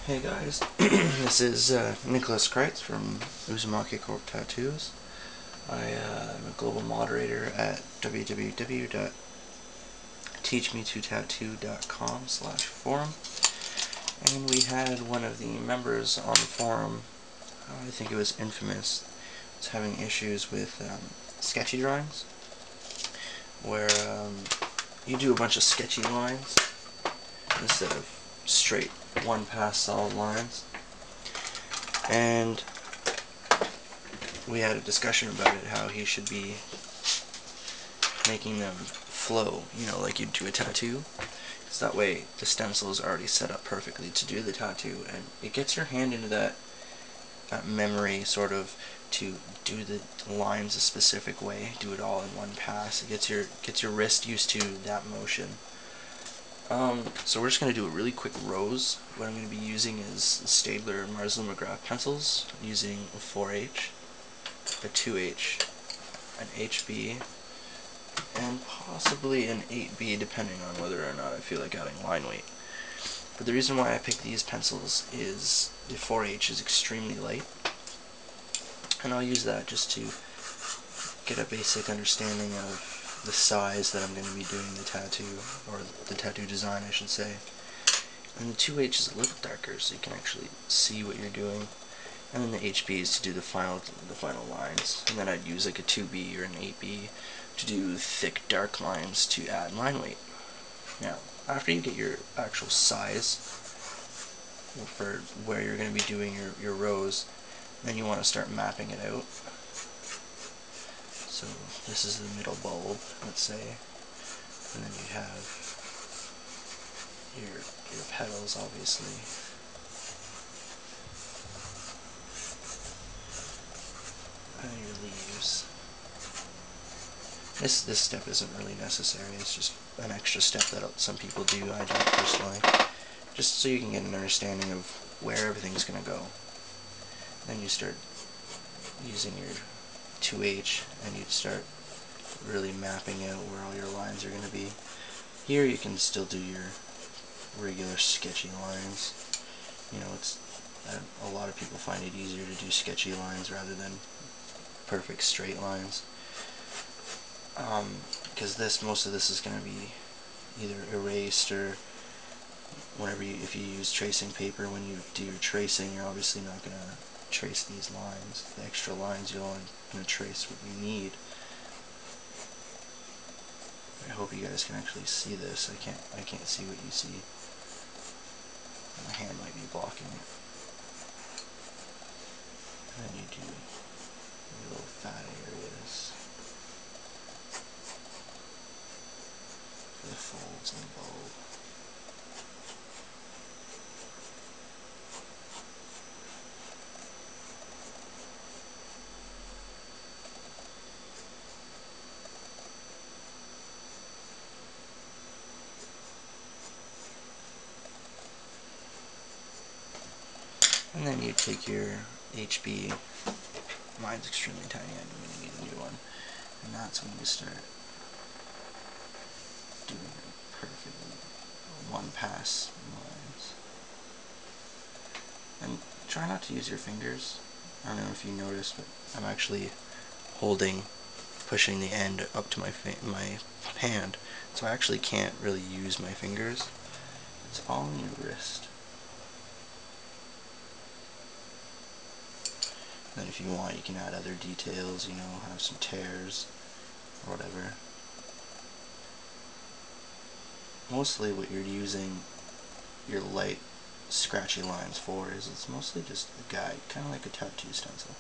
Hey guys, this is Nicholas Kreitz from Uzumaki Corp Tattoos. I am a global moderator at www.teachme2tattoo.com/forum, and we had one of the members on the forum, I think it was Infamous, was having issues with sketchy drawings, where you do a bunch of sketchy lines instead of straight one-pass solid lines. And we had a discussion about it, how he should be making them flow, like you'd do a tattoo. Because that way the stencil is already set up perfectly to do the tattoo, and it gets your hand into that memory sort of to do the lines a specific way, do it all in one pass. It gets your wrist used to that motion. So we're just going to do a really quick rose. What I'm going to be using is Staedtler Marsden McGrath pencils, using a 4H, a 2H, an HB, and possibly an 8B, depending on whether or not I feel like adding line weight. But the reason why I picked these pencils is the 4H is extremely light, and I'll use that just to get a basic understanding of the size that I'm going to be doing the tattoo, or the tattoo design I should say. And the 2H is a little darker, so you can actually see what you're doing. And then the HB is to do the final lines. And then I'd use like a 2B or an 8B to do thick dark lines to add line weight. Now, after you get your actual size for where you're going to be doing your rose, then you want to start mapping it out. So this is the middle bulb, let's say, and then you have your petals, obviously. And your leaves. This step isn't really necessary, it's just an extra step that some people do, I don't personally. Just so you can get an understanding of where everything's going to go. Then you start using your 2H, and you'd start really mapping out where all your lines are going to be. Here you can still do your regular sketchy lines. It's a lot of people find it easier to do sketchy lines rather than perfect straight lines, because most of this is going to be either erased, or if you use tracing paper, when you do your tracing, you're obviously not going to trace these lines. The extra lines, you're only going to trace what you need. I hope you guys can actually see this. I can't see what you see. My hand might be blocking it. And then you do your little fat areas for the folds and the bulb. And then you take your HB, mine's extremely tiny, I'm going to need a new one, and that's when you start doing perfectly one-pass lines. And try not to use your fingers. I don't know if you noticed, but I'm actually pushing the end up to my hand, so I actually can't really use my fingers. It's all in your wrist. Then if you want, you can add other details, have some tears or whatever. Mostly what you're using your light scratchy lines for is it's mostly just a guide, kind of like a tattoo stencil.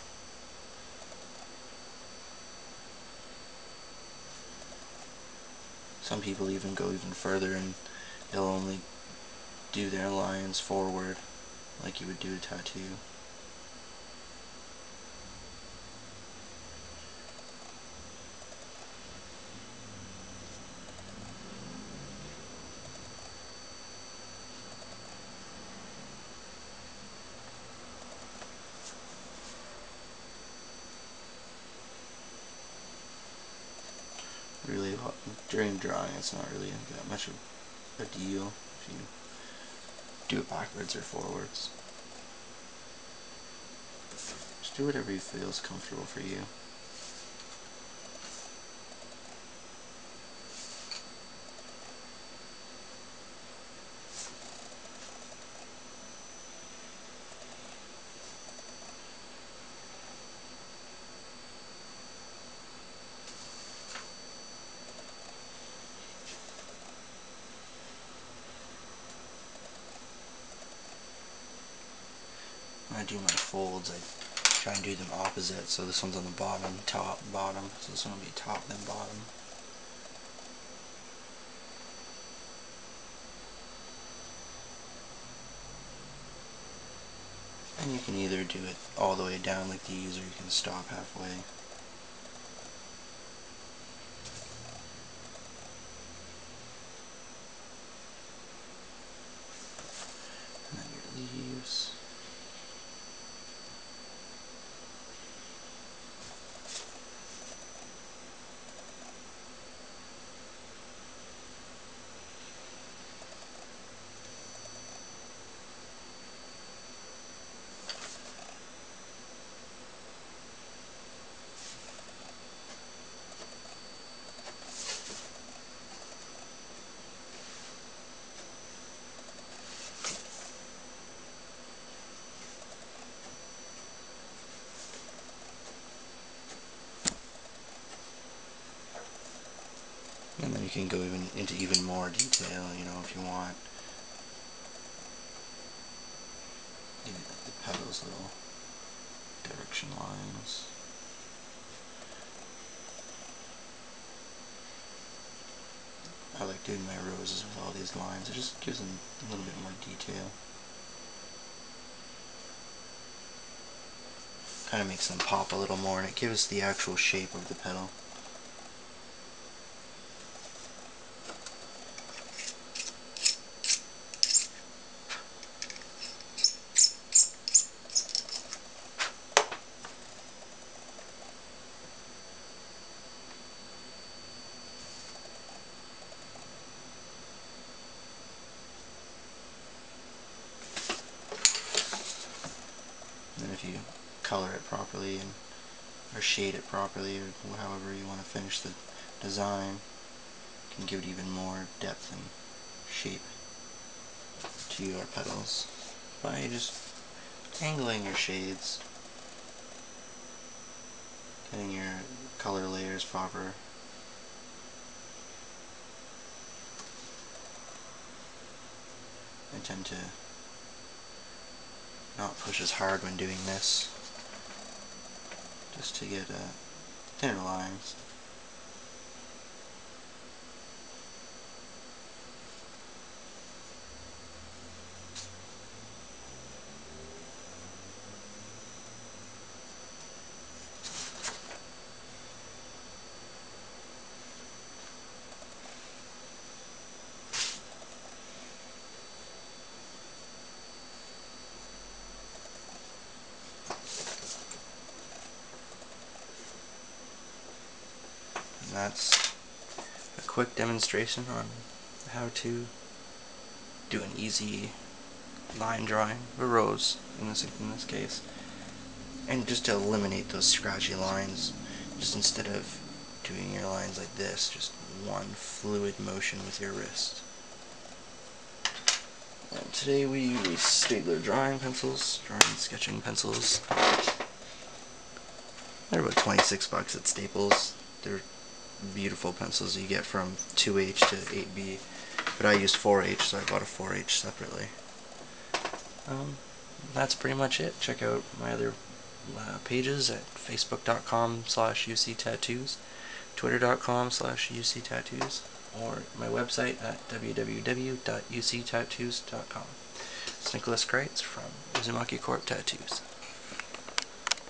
Some people even go even further, and they'll only do their lines forward like you would do a tattoo. Really, during drawing, it's not really that much of a deal if you do it backwards or forwards. Just do whatever feels comfortable for you. When I do my folds, I try and do them opposite, so this one's on the bottom, top, bottom, so this one will be top then bottom. And you can either do it all the way down like these, or you can stop halfway. And then your leaves. And then you can go into even more detail, you know, if you want. Give the petals little direction lines. I like doing my roses with all these lines. It just gives them a little bit more detail. Kind of makes them pop a little more, and it gives the actual shape of the petal. And if you color it properly or shade it properly, or however you want to finish the design, you can give it even more depth and shape to your petals by just angling your shades, getting your color layers proper. I tend to not push as hard when doing this, just to get thinner lines. And that's a quick demonstration on how to do an easy line drawing, a rose in this case, and just to eliminate those scratchy lines. Just instead of doing your lines like this, just one fluid motion with your wrist. And today we use Staedtler drawing pencils, drawing sketching pencils. They're about 26 bucks at Staples. They're beautiful pencils you get from 2H to 8B, but I used 4H, so I bought a 4H separately. That's pretty much it. Check out my other pages at facebook.com/UCtattoos, twitter.com/UCtattoos, or my website at www.uctattoos.com. It's Nicholas Kreitz from Uzumaki Corp Tattoos.